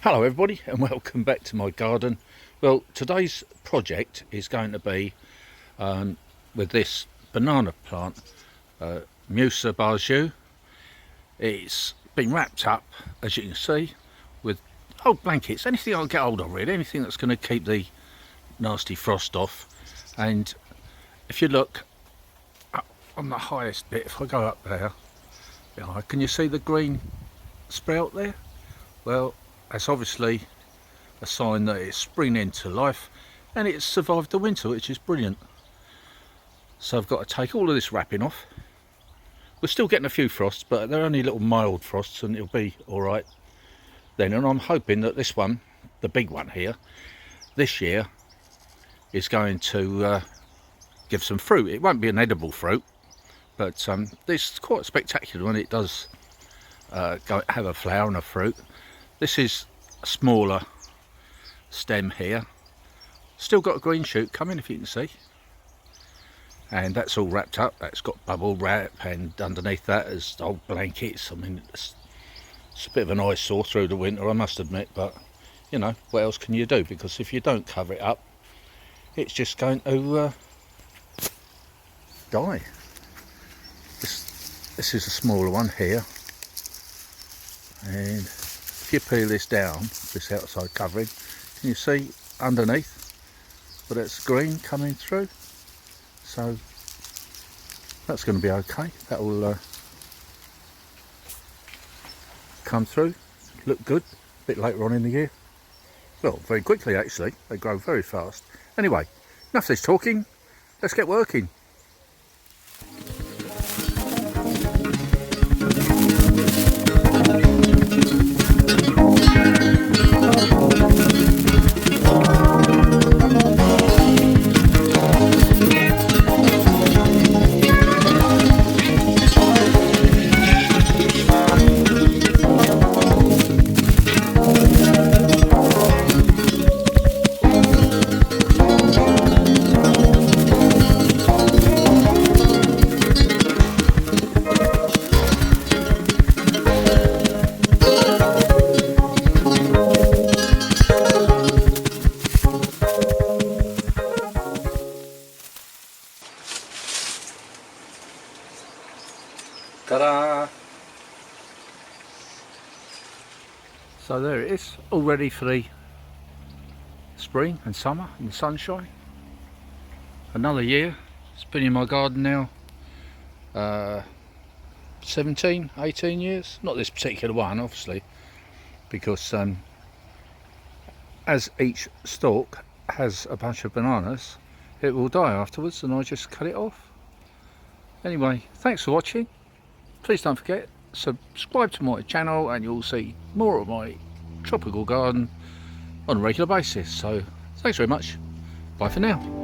Hello everybody and welcome back to my garden. Well, today's project is going to be with this banana plant, Musa Baju. It's been wrapped up, as you can see, with old blankets, anything I can get hold of really, anything that's going to keep the nasty frost off. And if you look up on the highest bit, if I go up there, can you see the green sprout there? Well, that's obviously a sign that it's spring into life and it's survived the winter, which is brilliant. So I've got to take all of this wrapping off. We're still getting a few frosts, but they're only little mild frosts and it'll be alright then. And I'm hoping that this one, the big one here, this year is going to give some fruit. It won't be an edible fruit, but this is quite spectacular when it does have a flower and a fruit. This is a smaller stem here, still got a green shoot coming, if you can see, and that's all wrapped up. That's got bubble wrap, and underneath that is old blankets. I mean, it's a bit of an eyesore through the winter, I must admit, but you know, what else can you do? Because if you don't cover it up, it's just going to die. This is a smaller one here, and if you peel this down, this outside covering, can you see underneath? But it's green coming through, so that's going to be okay. That will come through, look good a bit later on in the year. Well, very quickly actually, they grow very fast. Anyway, enough of this talking, let's get working. Ta-da! So there it is, all ready for the spring and summer and the sunshine. Another year. It's been in my garden now 17, 18 years. Not this particular one, obviously, because as each stalk has a bunch of bananas, it will die afterwards and I just cut it off. Anyway, thanks for watching. Please don't forget, subscribe to my channel and you'll see more of my tropical garden on a regular basis. So thanks very much. Bye for now.